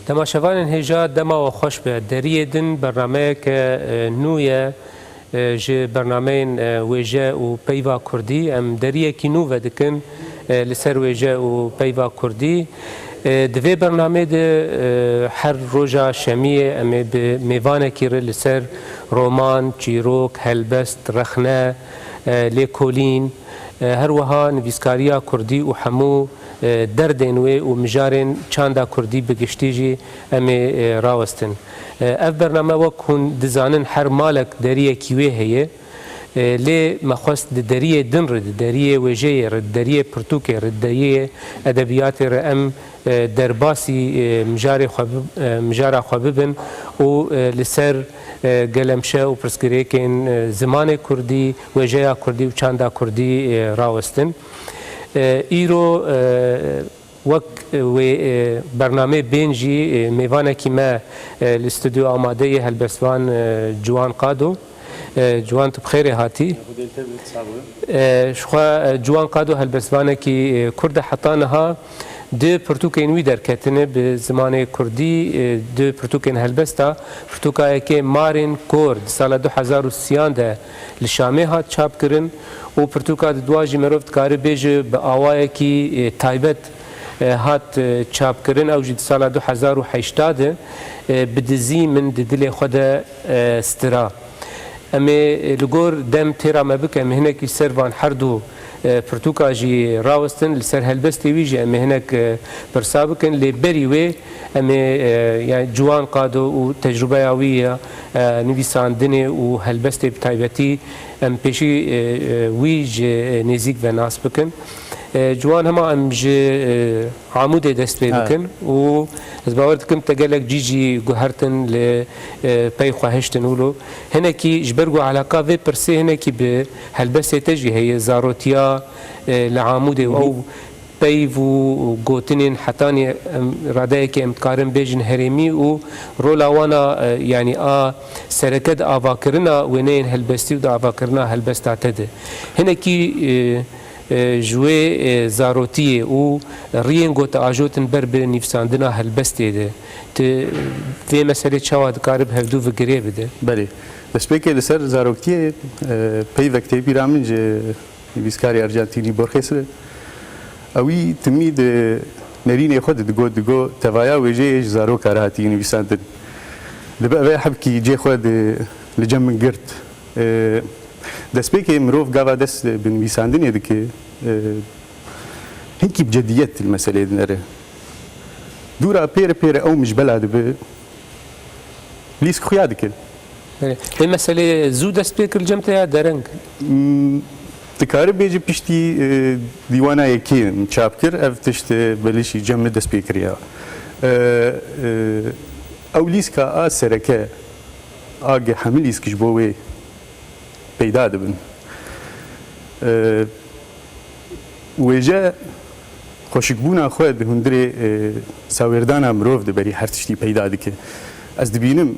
تماشاوان هجا دما و خوش به دریه دن برنامه که نویه جه برنامه ویجه و پیوا کردی ام دریه کی نو ودکن لسر ویجه و پیوا کردی دوی برنامه ده هر روزا شمیه ام به میوانه کیره لسر رومان، چیروک، هلبست، رخنه، لیکولین هر وها نویسکاریا کردی و همو دردین و مجارن چاندا کردی بگشتیجی امی راوستن. اف برنامه وکن دزانن هر مالک دریه کیوه هیه لی مخواست دریه دن رد دریه وجه رد دریه پرتوک رد دریه ادبیات رم درباسی مجارا خواببن و لسر گلمشه و پرسکریکن زمان کردی وجه کردی و چاندا کردی راوستن. ایرو وک و برنامه بینجی میوانه که ما الاستودیو آماده هلبستوان جوان قادو جوان تو بخیر هاتی شخوا جوان قادو هلبستوانه که کرد حطانها دو پرتوکین وی درکتنه به زمان کردی دو پرتوکین هلبستا پرتوکایی که مارین کرد سال 2013 لشامه هات چاپ کرن و پرتوکا دواجی مروفت کاری بیجه به آوایی که تایبت هات چاپ کرن او جد سال 2018 بدزی من دل خود استرا اما لگور دم تیرا مبک اما هنکی سروان هر دو پرتوکا جی راوستن لسر هلبستی ویجی اما هنک برسابکن لبری وی اما يعني جوان قادو و تجربه آویه نویساندنه و هلبستی بتایبتی ام پیشی ویج نزیک و ناس بکن جوان هما ام جه عمود دست پی بکن و از باور دکم تگلک جیجی گوهرتن لپی خواهشتن ولو هنکی جبرگو علاقه و پرسه هنکی به هلبستی تجی هی زاروتیا لعمود او پیو و گوتنین حتانی رادای که امتکارن بیجن هرمی و رولاوانا یعنی سرکت آواکرنا و نین هلبستی و آواکرنا هلبستاته هنکی جوی زاروتیه و رین گوت آجوتن بر به نفساندنا هلبستی ده تی مسئله چواد کارب هفدو و گریه بده بله بس بکه لسر زاروتیه پی وقتی بیرامن جه نویسکاری ارژانتینی برخیسره اوی تمید نرینه خود دگو توایا وجهش زارو کارهاتی نویساندن لبقى حبكي جي خود لجم من قرت دست بيكي مروف قاوا دست بنويساندن يدكي هنكي بجدية المسألة دنره دورا بير او مش بلاد ب ليس خيادك هي مسألة زو دست بيكر الجمتة درنگ تکاری بیچ پیشتی دیوانه کی چاپ کرد افتشت بلیشی جمع دست پیکریا اولیس که سرکه آگه حملیس کش بوی پیدا دبن ویجا خوشگبونا خود هندری ساوردان امروز دبری هر تشتی پیدا دکه از دبینم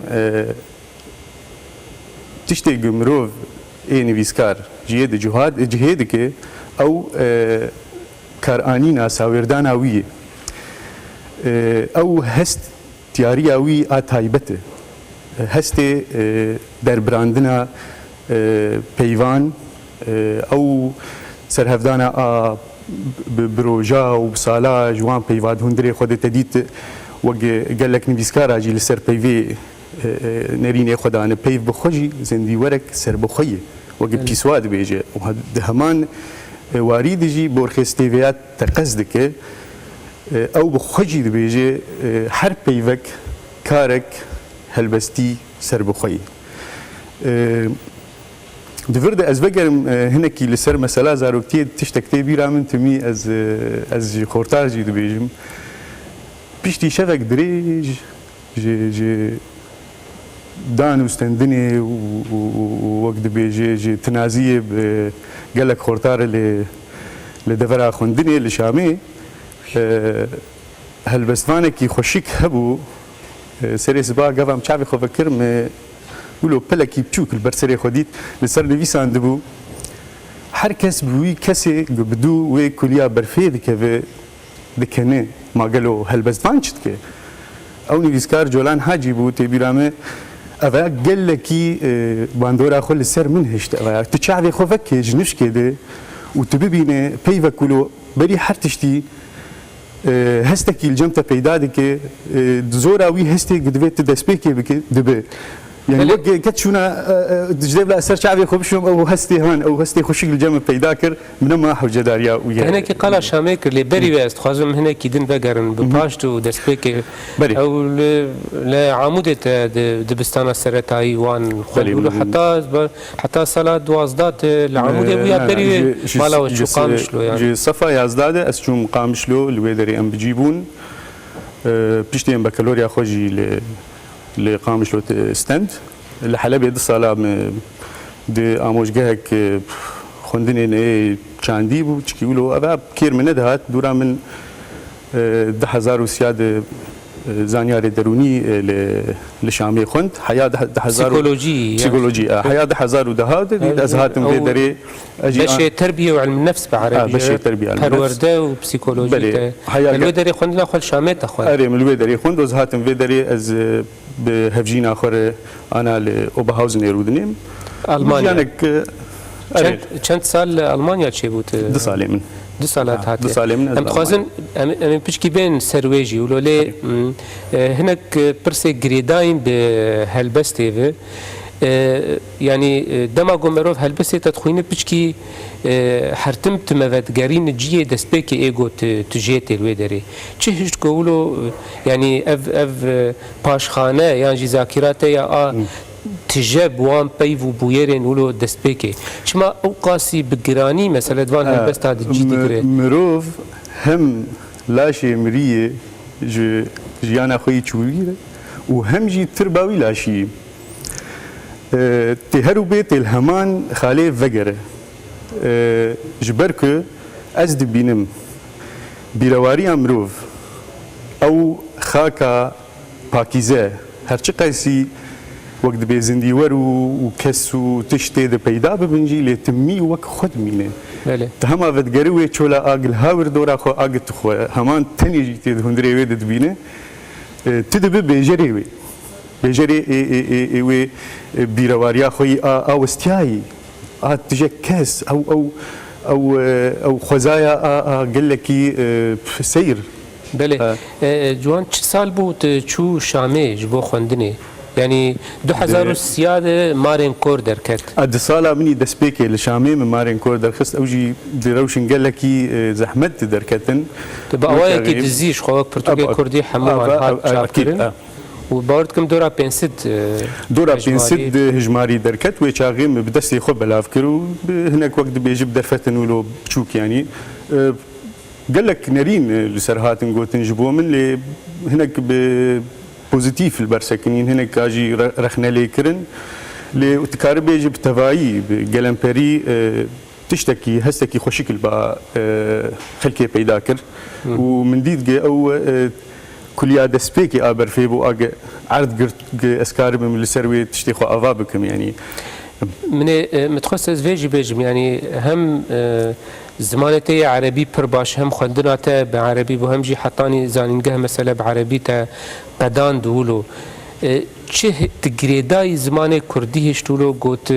تشتی گمروز نویسکار جهاد جهاد که او کارآنینا ساوردان اویه او هست تیاری اوی آتایبته هست در براندنا پیوان او سرهفدانا بروجا و بسالا جوان پیواد هندری خود تدیت وقت قال لك نویسکار اجی لسر پیوی نرینه خدانه پیو بخوجی زندی ورک سر بخویه وقت بيسواد بيجي وهمان وارد جي بورخستيفيات تقصدك او بخجي بيجي حرب بيفك كارك هلبستي سر بخوي دفرد از بگرم هنکی لسر مسئله زاروکتی تشتکتی بیرامن تمی از خورتار جی دو بیجم پیشتی شفک دریج جی دان وستندني ووقت بيجي تنازيه قال لك خورتار اللي دفرا خوندني اللي شامي هالبستفانه كي خوشيك هبو سري سبا قفا مشافي خو فكر ما ولو بلكي بتشوك البرسري خديت لسر نفيسان دبو هر کس بوی کسی بدو و کلیا برفید که دکنه ما قالوا هالبستفان شت که او نویسکار جولان حاجی بو تبیرامه اوه گلکی باندورا خو لسر من هشت اوه تشعبي خو فك جنش كده وتبينه بيفا كلو بري حرتشتي هستكي الجمته پیدا دکه زورا وی هستی گدویت دسپیکی بک دبه يعني وقت كتشونا جديد لا سر شعبي خوبشهم او هستي هان او هستي خوشي الجمع پیدا کر من ما حوجه داريا ويا هنا كي قال شاميك اللي بري وست خازم هنا كي دين بقرن بباشتو دسبيك او لعمودة دبستان سرتاي وان خلولو حتى صلاة دوازدات العمودة ويا بري مالا وشو قامشلو يعني جي صفا يازداده اسشو قامشلو الويدري ام بجيبون بيشتين بكالوريا خوجي لقامشلو ستند لحلب يد الصلاة دي آموزگاهك خوندنين ايه چاندي بو چكيولو أبا كير من دهات دورا من 10,000 وسيادة زانيار دروني لشامي خوند حياة 10,000 بسيكولوجي حياة 10,000 ودهات أزهات من دري بشي تربية وعلم النفس بعربي بشي تربية علم النفس پرورده وبسيكولوجي الويدري خوند لا خول شامت خوند أري من الويدري خوند وزهات من دري از بهفجين آخر أنا لأوبرهاوزن يرودنيم ألمانيا چند سال ألمانيا چه بود؟ 2 سال من 2 سالات هاته 2 سال من ام خوازن ام بيشكي بين سرويجي ولولي هناك برسي جريداين بهالبستيفه يعني دما قمروف هالبسي تدخوين بيشكي حرتم تمفدگرين جيه دسبيكي ايجو تجيتي الويدري چهش قولو يعني اف پاشخانه يعني جي ذاكرات يا تجاب وان بيفو بويرين ولو دسبيكي شما او قاسي بقراني مثلا دوان هالبست هذا جدي مروف هم لاشي مريه جيانا خوي چويره وهم جي ترباوي لاشي تهرو بيت الهمان خالي فقره جبرك از دبينم بيرواري امروف او خاكا باكيزه هرچی قيسي وقت بيزندي ورو وكسو تشتي ده پیدا ببنجي لتمي وك خود مينه بله تهما ودگروي چولا اگل هاور دورا خو اگ تخو همان تني جيت هندري ود دبينه تدب بيجري بيجري اي وي بيرواريا خوي اوستياي تجي كاس او خزايا قال لك سير بله جوان چه سال بود چو شامه جبو خوندنه يعني 2000 سياده مارين كور دركت اد سالا مني دسبيكي لشامي من مارين كور درخست اوجي دروشن قال لك زحمت دركتن تبقى وايك تزيش خوك برتغال كردي حمو هات شاكرين وباردكم دورا دورا بينسد هجماري دركت ويشاغيم بدسي خو بلافكرو هناك وقت بيجيب درفتن ولو بتشوك يعني قال لك نارين لسرهات نقوتن جبوه من اللي هناك بوزيتيف البرسكنين هناك اجي رخنا ليكرن لتكارب يجب تفاعي بجلمبري تشتكي هستكي خوشكل با خلكي بيداكر ومن ديد او كليا دسبيكي ابر فيبو اج عرض قرت اسكارب من السروي تشتيخو افابكم يعني من متخصص فيجي بيجم يعني هم زمانتي عربي برباش هم خندناته بعربي وهم جي حطاني زانينجه مثلا بعربي تا قدان دولو چه تجريداي زمان كردي هشتولو قوت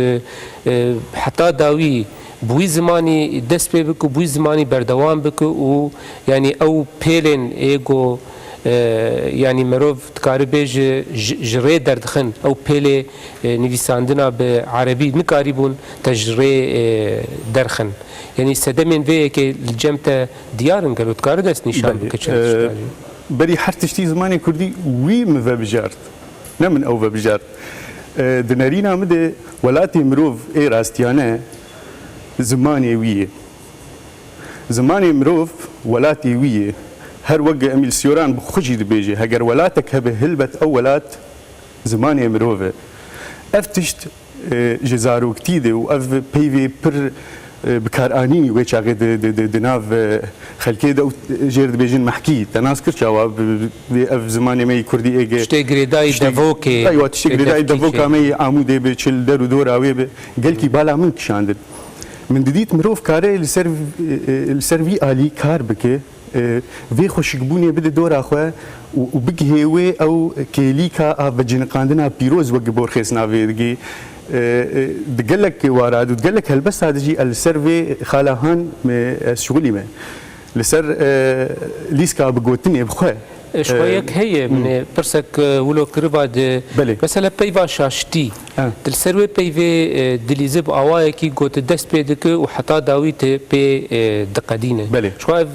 حتى داوي بوي زماني دس بك بوي زماني بردوام بك و يعني او بيلين ايجو يعني مروف تكاربيج جري دردخن او بيلي نويساندنا بعربي نكاريبون تجري درخن يعني سدمين فيك الجمته ديارن قالوا تكاردس نشان بك بري حرتشتي زماني كردي وي مفبجارت نمن او فبجارت دنارينا مد ولاتي مروف اي راستيانه زماني ويه زماني مروف ولاتي ويه هر وقع اميل سيوران بخجي دبيجي هجر ولاتك هبه هلبت او ولات زماني مروفه افتشت جزارو كتيده واف بيفي بر بكاراني ويشاغي دناف خلكي دو جير دبيجين محكي تناس كرشاوا اف زماني مي كردي ايجي شتي غريداي دافوكي ايوه تشتي غريداي دافوكا مي عمودي بتشل در ودور اوي قالكي بالا من كشاندد من دديت مروف كاري السيرفي الي كار بكي وی خوشکبونی بده دور آخوا و بگهیوه او کلیکا بجنقاندنا پیروز وقت بورخیس ناویدگی دقلك وارد ودقلك هالبس هذا جي السيرفي خالاهان شغلي ما لسر ليسكا بقوتني بخوا شويك هي من برسك ولو كرباد مثلا بيفا شاشتي السروي بيفي دليزب اواي كي قوت دست بيدك وحتى داويت بي دقدينه شويف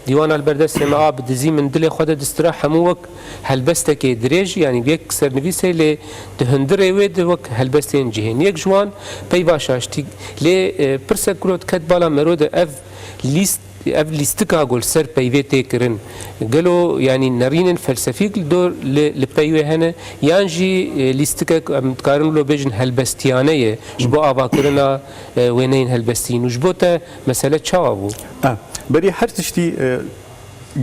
ديوان البردس ما بدزي من دلي خد دستراحه موك هلبستك دريج يعني بيك سر نفيسه ل دهندري ود وك هلبستين جهين يك جوان بيفا شاشتي ل برسك كروت كتبالا مرود اف ليست اف لیستکا گل سر پیوی تکرن گلو یعنی نرین فلسفی دور لپیوی هنه یانجی لیستکا متکارن لو بجن هلبستیانه جبو آوا کرنا وینین هلبستین و جبو تا مسئله چاوابو بری هر تشتی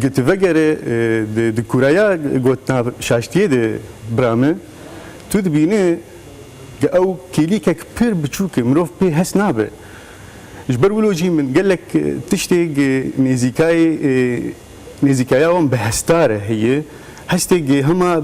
گت وگره د کورایا گوتنا شاشتیه د برامه تو دبینه او کلیکک پر بچوک مروف پی هس نابه جبر ولوجي من قال لك تشتاق نيزيكاياهم بهستاره هي هستاق هما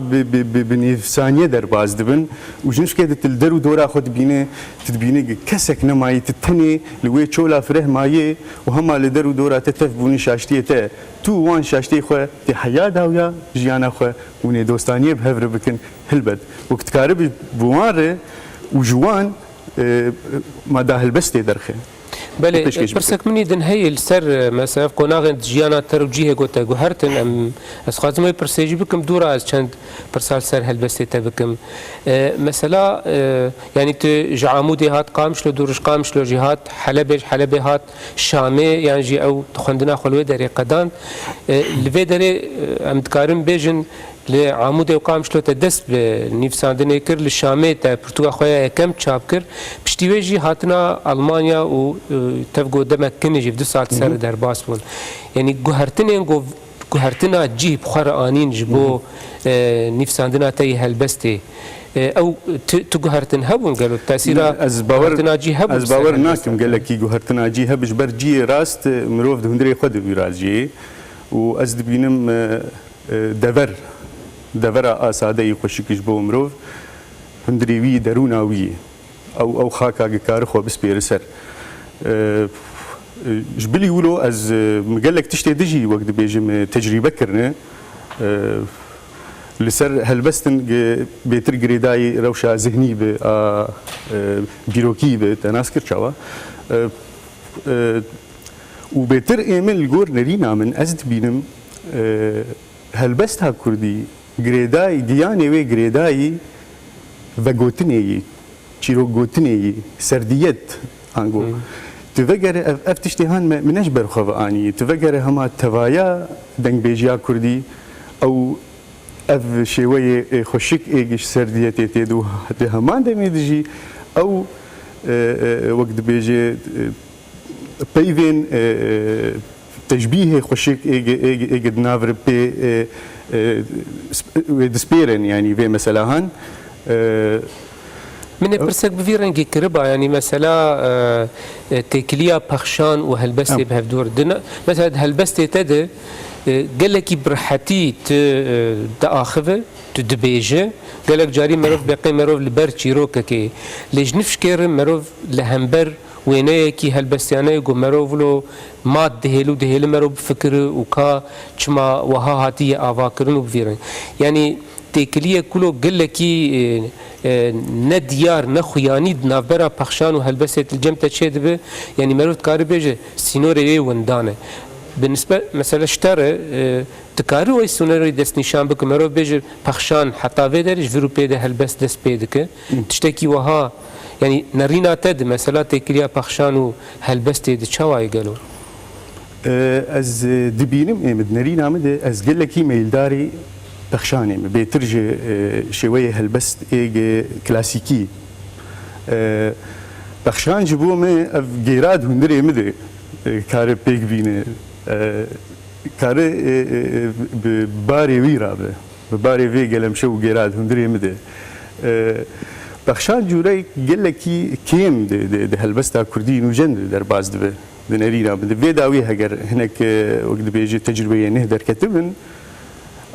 بنفسانيه درباز دبن وجنش كده تلدرو دورا خد بينه تدبينه كسك نماي تتني لوي تشولا فره مايه وهما لدرو دورا تتفبوني شاشتيه تا تو وان شاشتي خو تي حياه داويا جيانا خو وني دوستانيه بهفر بكن هلبد وقت كارب بواره وجوان ما ده هلبستي درخه بله برسك مني دن هي السر مثلا قناغ جيانا تروجيه قوتا جوهرتن ام اسخاز ما برسيجي بكم دورا از چند برسال سر هلبسته تبكم مثلا يعني جعامودي هات قامشلو دورش قامشلو جهات حلب هات شامي يعني جي او تخندنا خلوه دري قدان لفي دري ام تكارم بيجن لعمود وقام شلو تدس بنيفساندنه كر للشامي تا برتغال خويا كم تشاب كر بشتيويجي هاتنا المانيا و تفقو دمك كنجي في 2 ساعات سر درباس بون يعني جوهرتنا جي بخار انين جبو نيفساندنا تي هلبستي او تجوهرتن هبون قالوا التاثير جوهرتنا جي هب از باور ناكم قال لك جوهرتنا جي هب جبر جي راست مروف دهندري خد ويراجي واز دبينم دەڤەرە ئاسادەی خۆشیکیش بۆ مرۆڤ هەندریوی دەرووناوی ئەو خاکاگەکار خۆ بسپێرە سەر ژبلی ولۆ ئەز گەلێک تشتێ دژی وەک دەبێژم تەجریبەکردنە لەسەر هەلبەستن بێتر گرێدای ڕەوشە زەهنی بێ بیرۆکی بێ تەناس کرد چاوە و بێتر ئێمە لەگۆر نەرینا من ئەز دبینم هەلبەستا کوردی گرێدای گیانێ وێ گرێدایی ڤەگوتنێیی چیرۆکگوتنێیی سەردیەت ئەنگۆ تڤەگەرە ئەف تشتێ هەن منەش بەرخەڤانی تڤەگەرە هەما تەڤایە دەنگبێژیا کوردی ئەو ئەف شێوەیە خۆشک ئێگیش سەردیەتێ تێد و هەمان دەمێ دژی ئەو وەک دەبێژێ پەیڤێن تشبيه خوشك اجد نافر بي دسبيرن يعني في مثلا هان من برسك بفيرنجي كربا يعني مثلا تكليا بخشان وهلبستي بهفدور دنا مثلا هلبستي تد قال لك برحتي تاخذ تدبيجه قال لك جاري مروف بقي مروف لبرتشي روككي ليش نفشكر مروف لهمبر وينه كي هلبستيانه يقول مروفلو ما دهيلو مروف فكر وكا چما وها هاتي آواكرن وبفيرن يعني تكليه كله قال لك نديار نخياني نافبرا بخشان وهلبست الجمته تشد به يعني مروف كاربيجه سينوري وندانه بالنسبه مثلا اشترى تكارو سينوري دست نشان بك مروف بيجه بخشان حتى فيدرج فيروبيده هلبست دست بيدك تشتكي وها يعني نرينا تد مثلا تكريا بخشان وهلبستي دشواي قالوا از دبينم امد نرينا مد از قال لك ميلداري بخشاني بيترجي شويه هلبست ايج كلاسيكي بخشان جبو ما غيراد هندري مد كار بيك بينه كار بباري ويرا بباري في قلم شو غيراد هندري مد بخشان جوري قال لك كيم ده هلبستا كردي نوجند درباز دبه دنرينا بدي داوي هجر هناك وقت بيجي تجربة نهدر كتبن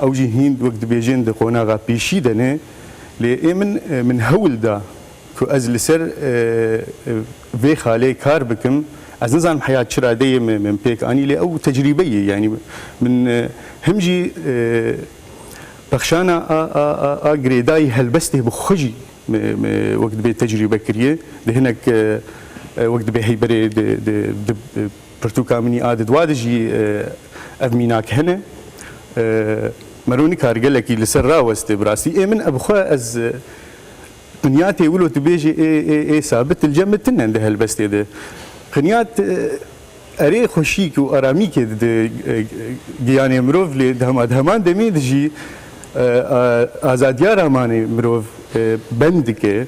أو جي هند وقت بيجين دقونا غابيشي دنه ليه من هول دا كو از لسر في خالي كار بكم از نظام حياة شرادية من بيك اني لي او تجريبية يعني من همجي بخشانا جريداي هلبسته بخجي وقت بي تجربة كريه ده هناك وقت بي هيبري برتوكا مني عادد وادجي افميناك هنا مروني كارجلكي لسر راوست براسي من ابخوا از قنياتي يقولوا تبيجي اي ثابت الجمة تنن ده هلبست ده قنيات اري خوشيك واراميك يعني مروف لي دهمان دمي دجي ازاديا راماني مروف بندك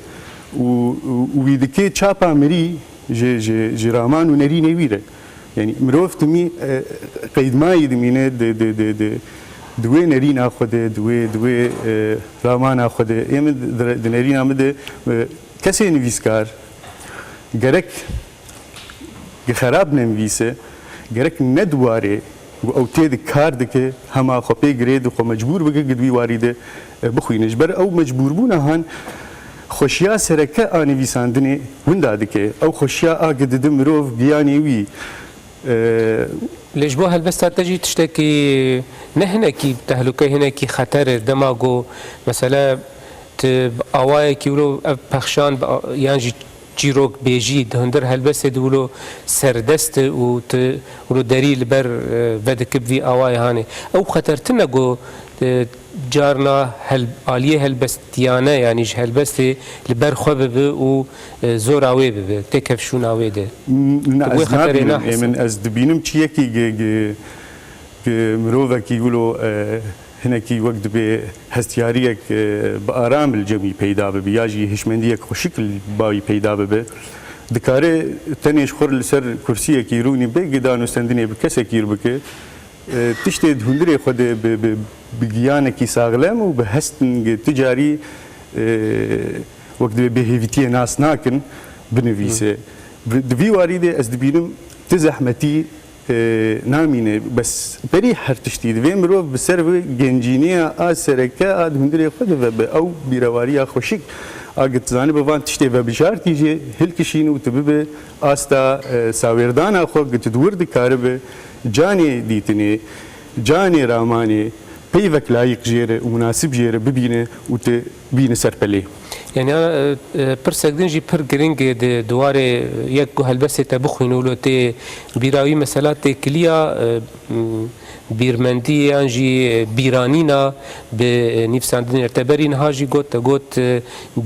ويدكي تشابا مري جي رامان ونري نويره يعني مروف تمي قيد ما يدمينه دوي نرين اخذ دوي رامان اخذ يم دنرين امد كسي نويسكار gerek خراب نویسه gerek ندواره او تید کار دکه هما خپی گرید خو مجبور بگه گدوی وارده بخوینش بر او مجبور بونه هان خوشیا سرکه انویساندنی وندا دکه او خوشیا اگدد مروف بیانی وی ليش بو هالبس تجي تشتكي نهنكي تهلكي هناكي خطر دماغو مثلا اواي كيلو بخشان يعني جيروك بيجي دهندر هالبس دولو سردست ولو دليل بر بدك في اواي هاني او خطر تنقو جارنا هل آلية هلبس تيانا يعني هلبس لبر خبب و زوراوي بب تكف شو ناوي ده من از دبينم تشيكي مروفا كي يقولوا هنا كي وقت به هستياريك بآرام الجميع پیدا به بیاجی هشمندیک خوشکل باوی پیدا به دکاره تنیش خور لسر کرسیه کی رونی به گدانو سندنی به کسی کیر بکه تشتی دهندری خود بگیان کی ساغلم و به هستن تجاری وقت به هیویتی ناس ناکن بنویسه دوی واریده از دبینم تزحمتی نامینه بس بری هر تشتید ویم رو بسر و گنجینیه آز سرکه آد هندری خود و به او بیرواری خوشک آگت زنی بوان تشتی و بشارتی جه هل کشین و تبه آستا ساوردان آخو گت دورد کار به جانی دیتنی جانی رامانی پیوک لایق جیره و مناسب جیره ببینه و تبینه سرپلی يعني أنا برسكدين جي بر جرينج دواري يك هالبس تبخينو لو تي بيراوي مثلا تي كليا بيرمندي يعني بيرانينا بنفساندين ارتبرين هاجي قوت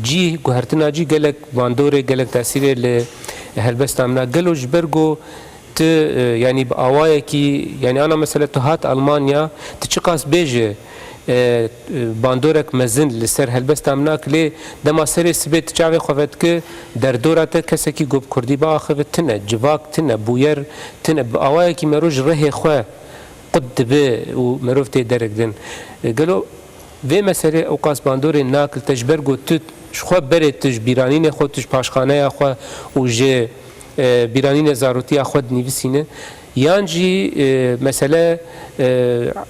جي قهرتنا جي قالك باندوري قالك تأثير هالبس تامنا قالوا جبرجو يعني بأوايكي يعني أنا مثلا تهات ألمانيا تشقاس بيجي باندورك مزن لسر هلبست امناك لي دما سر سبت چاوي خوت ك در دورته کسکی گوب کردی با خوت تنه جواک تنه بویر تنه اوای کی مروج ره خو قد به و مروفت درگدن قالو و مساله اوقاس باندور ناكل تجبر گو تو خو برت تجبیرانین خو تج پاشخانه خو و ج بیرانین زاروتی خود نویسینه يانجي مسألة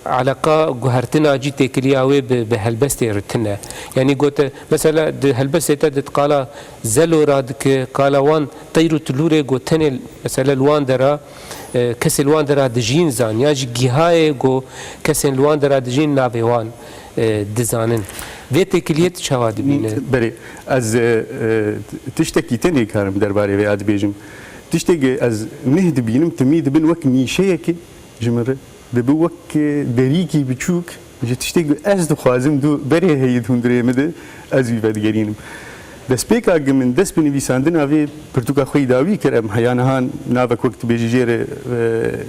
علاقة جهرتنا جي تكلياوي بهالبستي رتنا يعني قلت مثلا هالبستي تدت قال زلو رادك قال وان طيرو تلوري قلتني مثلا الوان درا كسل الوان درا دجين زان يانجي جهاي جو كسل الوان درا دجين نافي وان دزانن في تكليت شواد بينه بري از تشتكي تاني كارم درباري في عاد بيجم تشتكي از نهد بينم تميد بين وك نيشيك جمره دبو وك دريكي بتشوك تشتكي از دخوازم دو بري هيد هندري مده از ويفاد جرينم دس بيكا من دس بنويساندن اوي برتوكا خوي داوي كرم حيانهان نافك وقت بيجي جير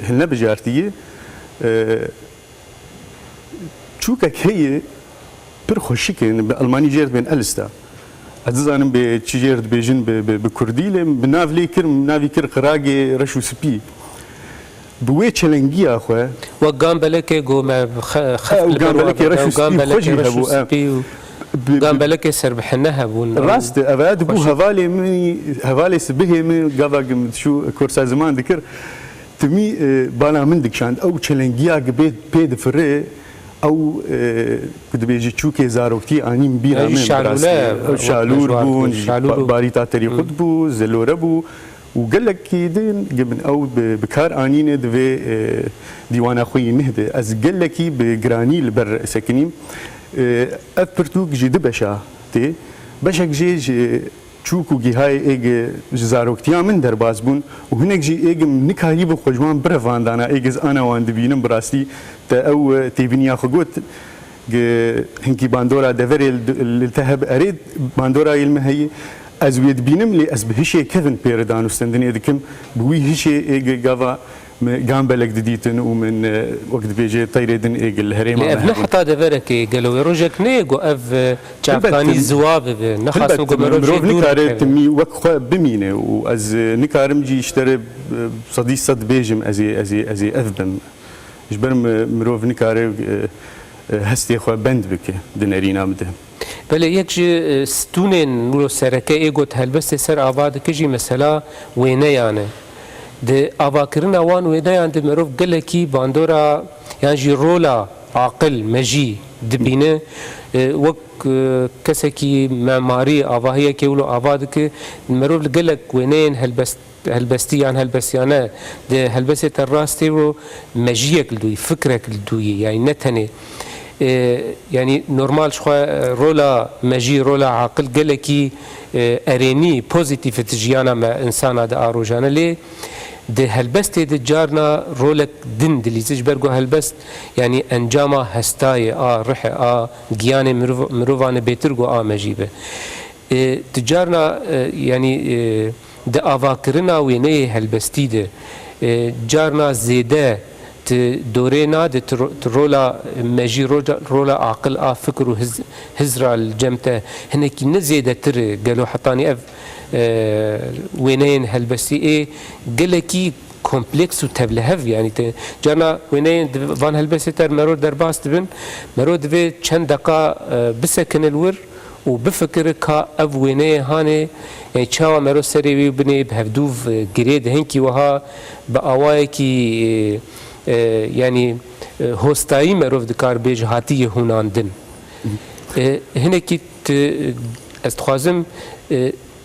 هلنا بجارتيه تشوكك هي بر خوشيكن بالماني جير بين الستا ازانم به چجرد بیجن به کردیلم بناولی کرم ناوی کر قراغ رشو سپی بوی چلنگی اخو و گام بلکه گو ما خف گام بلکه رشو سپی قام بلك سر بحنها بون راست أبعد بو هوالي سبه من قبل شو كورسا زمان ذكر تمي بالا من دكشاند أو تشالنجيا قبيت بيد فري أو كده بيجي تشوكي زاروكتي أني مبيرا من شالور بون باريتا تري خطبو زلورة بو وقال لك كيدين قبل أو بكار أنينة دفي ديوانا خوي مهدي أز قال لك بجراني البر سكنيم أبرتوك جد بشا تي بشك جي چوکو گیهای ایگ زاروکتیا من در باز بون و هنگ جی ایگ نکاری بو خوجوان برفان دانا ایگ از آنا وان دبینم براستی تا او تیبینیا خگوت هنکی باندورا دفر التهب اريد باندورا المهي از ويد بينم لي از بهشي كيفن بيردان وستندني دكم بوي هشي ايج غافا قام بلك دديتن ومن وقت بيجي طيردن ايج الهريم ابن حتى دفرك قالوا روجك نيغو اف تشافاني زواب نخاص مروف نكار تمي وقخ بمينه واز نكارم جي اشتري صديق صد بيجم ازي افبم جبر مروف نكار هستي خو بند بك دنرينا مده بله يكجي ستونين نورو سركه ايغوت هلبست سر آباد كجي مثلا وينه يعني ده آباكرنا وان وينه يعني ده مروف قلكي باندورا يعني جي رولا عاقل مجي دبينه وك كسكي معماري آباهية كيولو آبادك مروف قلك وينين هلبستي يعني هلبستيانه ده هلبست الراس تيرو مجيك لدوي فكرك لدوي يعني نتني يعني نورمال شخوا رولا مجي رولا عاقل قلكي اريني بوزيتيف تجيانا مع انسان هذا اروجانا ليه ده هلبست ده جارنا رولك دن دليزج برغو هلبست يعني انجاما هستاي رح جياني مروفان بيترغو مجيبه تجارنا يعني ده افاكرنا ويني هلبستي ده جارنا زيده دورينا رولا مجي رولا عقل فكر وهزرا الجمته هناك نزيده تر قالوا حطاني اف وينين هلبسي ايه قالكي كومبلكس وتبلهف يعني جانا وينين فان هلبسي تر مرود درباس تبن مرود في چند دقا بسكن الور وبفكر كا اف وينين هاني يعني چاوا مرود سري بني بهفدوف جريد هنكي وها باوايكي يعني هوستاي مروف دكار بيج هاتي هوناندن هناك استخازم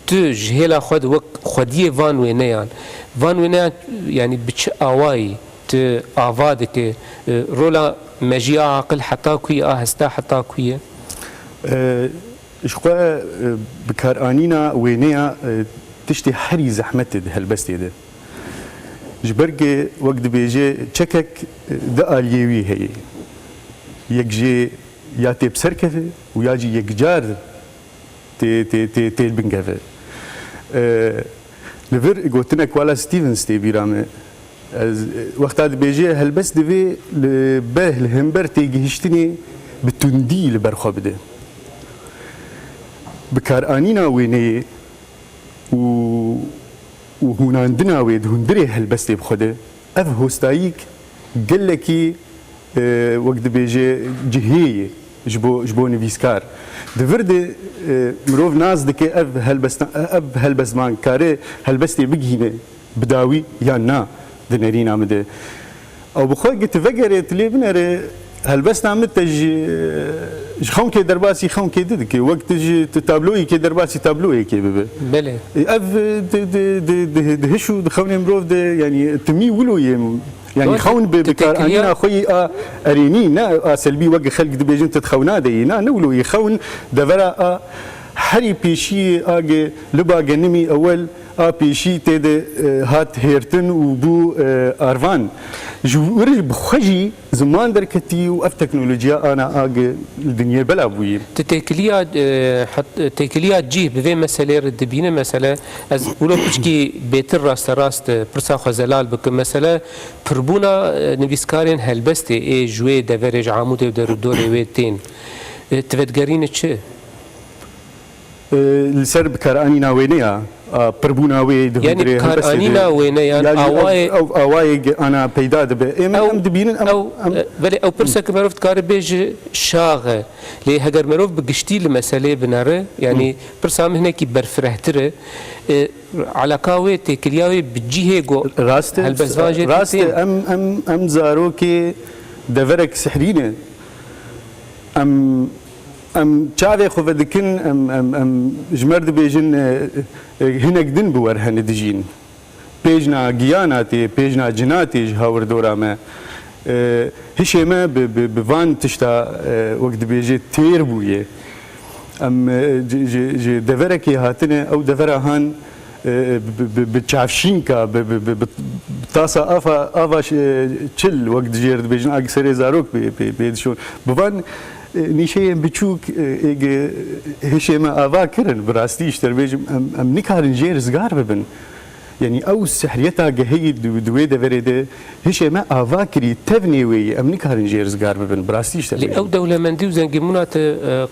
تو جهلا خود وق خوديه فان وينيان يعني بتش اواي ت افادك رولا مجيء عقل حتى كوي هستا حتى كوي شقا بكار انينا وينيا تشتي حري زحمت هالبستي ده جبرجي وقت بيجي تشكك ده اليوي هي يجي يا تبصر كيف وياجي يجار تي البنكفه لفر قلتنا كوالا ستيفنز تي بيرامه وقت هذا بيجي هالبس دفي به الهمبر تيجيشتني بتندي لبرخوب ده بكار انينا ويني وهنا عندنا ويد هندري هالبستي بخده اف هوستايك قال لكي وقت بيجي جهيه جبو نفيسكار دفرد مروف ناس دكي اف هالبسمان كاري هالبستي بقهينه بداوي يا نا دنرينا مده او بخوي قلت فقرت لي بنري هالبس نعمت خون كي درباسي خون كي ددك وقت تابلوي كي درباسي تابلوي كي ببه بله اف دهشو دخوني مروف ده يعني تمي ولو يعني خون بكار انا اخوي اريني نا سلبي وقت خلق دبيجن تتخونا دي نا نولو يخون دفرا حري بيشي اجي لبا جنمي اول بيشي تد هات هيرتن وبو ارفان جورج بخجي زمان دركتي واف تكنولوجيا انا اجي الدنيا بلا بوي تكليات جي بفي مساله ردبينه مساله از ولو بشكي بيتر راست برسا خزلال بك مساله بربونا نفيسكارين هلبستي اي جوي دفرج عمود ودر دوري ويتين تفدقرين تشي السر بكار اني ناوينيا پربوناوی يعني كارانينا وين يعني اواي انا پیدا دبه ام دبینن او بله او پرسك مروف كار بيج شاغ لي هگر مروف بگشتي المساله بناره يعني پرسام هنا كي برفرهتره علاقاوي تكرياوي بجيه جو راست ام زارو كي دفرك سحرينه ام چاوی خو ودکن ام جمرد بیجن هنک دن بور هن دجین پیجنا گیاناتی پیجنا جناتی هاور دورا ما هیچ ما بوان تشتا وقت بیجی تیر بویه ام دفرکی هاتنه او دفره هان بتشافشينكا بطاسه افا تشل وقت جيرد بيجن اكثر زاروك بيدشون بوان نيشي بچوك هشيما افا كرن براستي اشتر بيجم ام نكارن جير زغار ببن يعني او سحريتا جهي دوي دفريده هشيما افا كري تبني وي ام نكارن جير زغار ببن براستي اشتر او دوله مندي وزنجمونات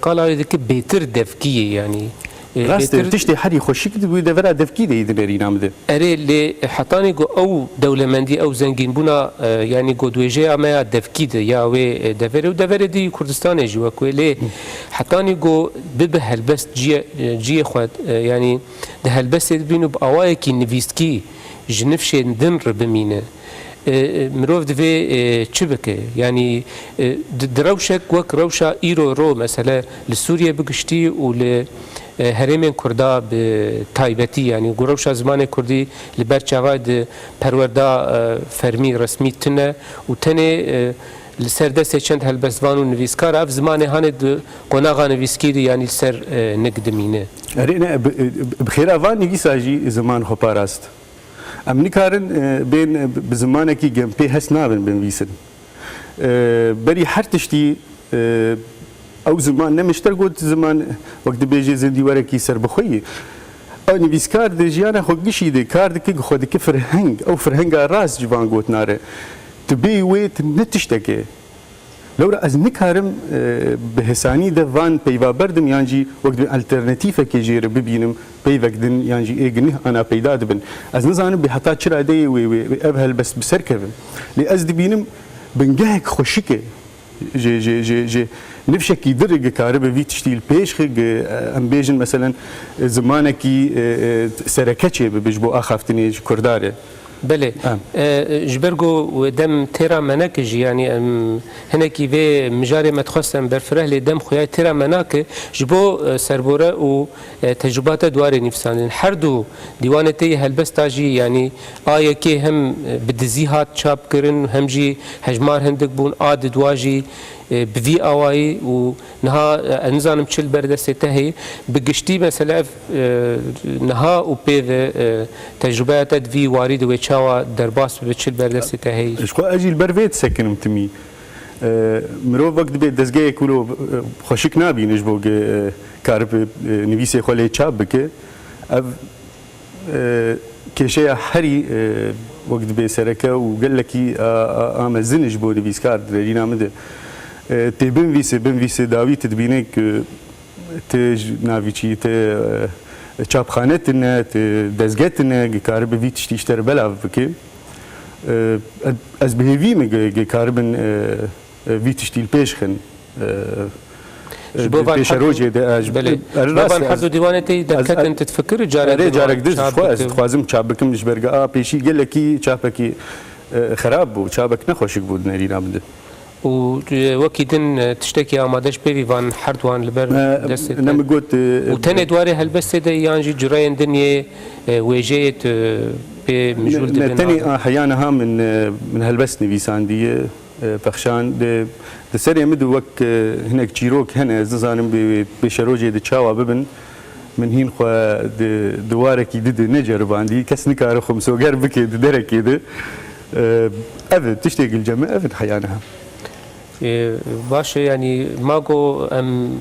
قال على ذيك بيتر دفكيه يعني راست تشتي حري خوشك دوي دفرا دفكي دي دبري نامده اري اللي حطاني جو او دوله مندي او زنجين بونا يعني جو دوجي ما دفكي دي يا وي دفري ودفري دي كردستان جو كويلي حطاني جو ببهل بس جي خد يعني ده هلبس بينو باوايكي نفيستكي جنفشي ندنر بمينه مروف دفي تشبكه يعني دروشك وك روشا ايرو رو مثلا لسوريا بقشتي ول هرمين كردا بتايبتي يعني قروش زمان كردي لبرچاواد پروردا فرمي رسمي تنه وتنه لسر دست چند هلبسوان و نویسکار اف زمان هاند قناغا نویسکیری يعني لسر نقدمينه ارينا بخير افان نویساجي زمان خو پاراست ام نكارن بين بزمانكي جم بي هسنابن بنويسن بري حرتشتي او زمان نمشتر قلت زمان وقت بيجي زندي وركي سر بخوي او نویسکار د جیانا خو گشي د کار د کې خو د کې فرهنګ او فرهنګ راس جوان ګوت ناره تبي ويت نتشتكي لو از نكارم بهساني دفان بيوا بردم يانجي وقت الترناتيفه كيجير ببينم بيفقدن يانجي اجنه انا بيدا دبن از نزانم بحطا تشرا دي وابهل بس بسركبن لي از دبينم بنجهك خوشكه جي جي جي جي نفشك يدرج كهرباء في تشتيل بيش ام بيجن مثلا زمانكي سركتشي بجبو اخافتني كرداري بله جبرگو ودم ترا مناك يعني هنا كي في مجاري ما تخصم برفره لدم خويا ترا مناك جبو سربوره و تجربات دواري نفسان حردو ديوانتي هلبس تاجي يعني آيه كي هم بدزيهات شاب كرن هم جي هجمار هندك بون عاد دواجي بفي اواي ونها انزانم تشل بردسته هي بقشتي مثلا نها وبي تجربات في وارد ويتشاوا درباس بتشل بردسته هي شكو اجي البرفيت سكنم تمي مرو وقت بيت دزگه كلو خوشك نابي نجبو كارب نويسي خولي تشاب بك كشيء حري وقت بي سركه وقال لك امزنج بو نويسكار درينا مده تی بنویسه داوی تدبینه که تی ناویچی تی چاپخانه تنه تی دزگه تنه کار به ویتش تیشتر بلاو بکه از بهوی میگه کار بن ویتش تیل پیش خن پیش روجه ده بله بابا حضو دیوانه تی دکت انت تفکر جارك دز خواز خوازم چابکم نشبرگه پیشی گل کی چاپکی خراب بود چابک نخوشک بود نرینا بده وكيدن تشتكي امادش بيفي فان حردوان لبر دست نم قلت وتاني دواري هلبس ده يانجي جراين دنيا وجيت بمجول دبن تاني احيانا من هلبس نويسان دي بخشان ده سري مدو وك هناك جيروك هنا زانم بشروجي ده تشاوا ببن من هين خو دوارك يدد نجرب عندي كس نكار خمسو قربك درك كده ابد تشتاق الجماعه ابد حيانها باشه يعني ماغو ام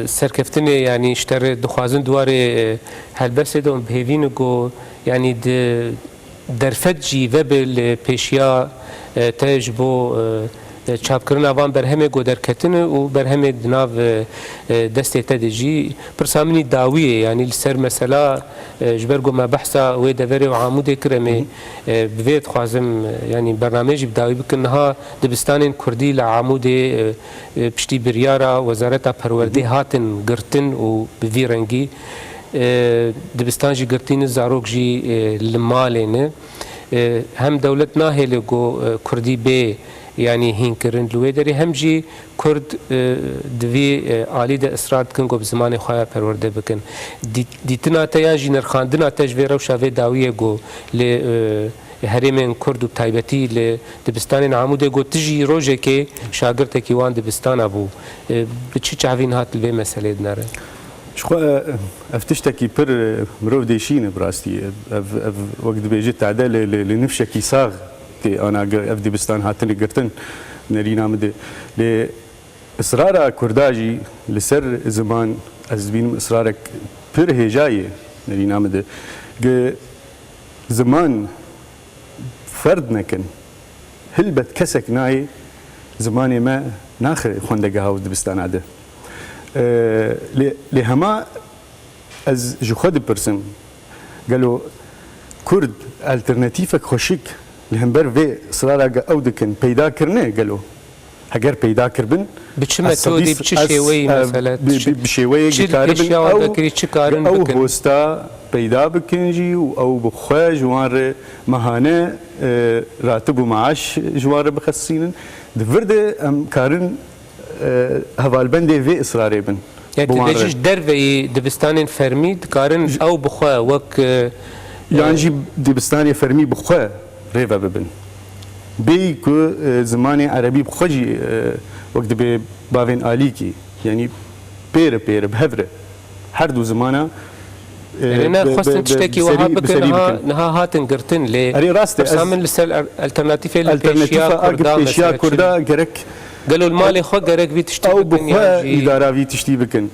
سركفتني يعني اشتر دخوازن دواري هلبسه دوم بهيفين جو يعني درفتجي وبل بيشيا تجبو چاپکردنا وان برهمه گو درکتن و برهمه دناو دسته تدجی پرسامنی داویه یعنی لسر مثلا جبرگو ما بحثا و دوره و عامود کرمه بوید خوازم یعنی برنامج بداوی بکنها دبستان کردی لعامود پشتی بریارا وزارت پرورده هاتن گرتن و بوی رنگی دبستان جی گرتین زاروک جی لمالینه هم دولت ناهل گو کردی به يعني هين كرن لوي دري هم جي كرد دوي عالي ده اصرار كن گو بزمان خويا پرورده بكن ديتنا تيا جي نرخاندنا تجويره و شاوه داويه گو ل هرمن كرد و تايبتي ل دبستان عمود گو تجي روجه كي شاگرد كي وان دبستان ابو بچي چاوين هات لوي مسئله دناره شخو افتشتكي بر مروف ديشين براستي وقت بيجي تعدل لنفشكي صاغ انا اف دبستان هاتني قرتن نرينا مد لاصرار كرداجي لسر زمان ازبين اصرارك بر هجايه نرينا مد زمان فرد نكن هلبت كسك ناي زماني ما ناخر خوندقه هاو دبستان عده لهما از جو خود برسم قالوا كرد الترناتيفك خوشك لهمبر في صرارا او دكن پیدا کرنه قالوا هجر پیدا کربن بچ متودی بچ شیوی مثلا بشیوی کاربن او هوستا پیدا بکنجی او بخوا جوار مهانه راتب و معاش جوار بخصينن دفرد ام كارن هوالبندي في اصراري بن يعني تجيش دربي دبستان فرميد كارن او بخوا وك يعني جيب دبستان فرمي بخوا ريفا ببن بي كو زماني عربي بخوجي وقت بي بافين آليكي يعني بير بهفره هر دو زمانا انا خصن تشتكي وها بكن نها هاتن قرتن لي اري راسته سامن لسه الالترناتيفه كردا غرك قالوا المالي خو غرك في تشتي او بخوا اداره في تشتي بكن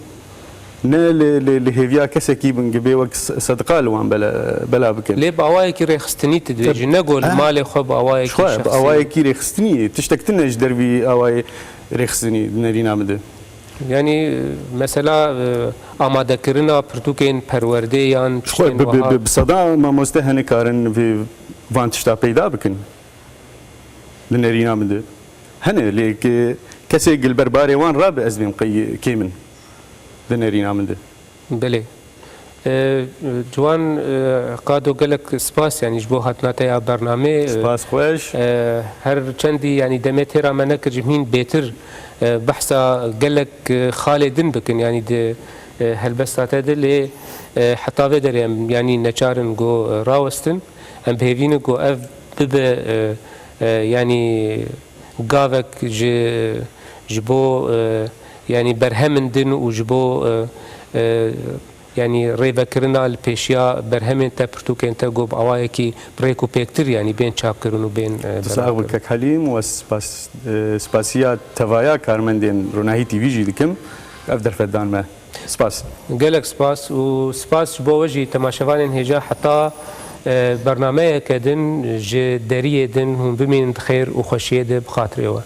نا لهيفيا كسكي بنجبي وقت صدقال وان بلا بكن ليه باوايك ريخستني تدريج نقول مالي خو باوايك شخص باوايك ريخستني تشتكتنا دربي اواي ريخستني نرينا مده يعني مثلا آماده كرنا پرتوكين پرورده يان بصدا ما مستهن كارن في وانتشتا پیدا بكن لنرينا مده هنا ليك كسي البرباري وان راب ازبين كيمن لنرينا مده بله جوان قادو قالك سباس يعني جبو هاتناتا برنامه سباس خوش هر چندي يعني دمت هرا منك جمهين بيتر بحثا قالك خالدن بكن يعني ده هالبسطات اللي حتى بدر يعني نچارن جو راوستن ام بهيفين جو اف بب يعني قافك جبو يعني برهمن دن وجبو يعني ريفا كرنا البيشيا برهمن تا برتوكين تا جو بأوايكي بريكو بيكتر يعني بين شابكرون وبين تساغ بك حليم وسباسيا تفايا كارمندين روناهي تي في جي دكم افدر فدان ما سباس قالك سباس وسباس جبو وجهي تماشفان هجا حتى برنامج كدن جدارية دن هم بمين خير وخشية بخاطري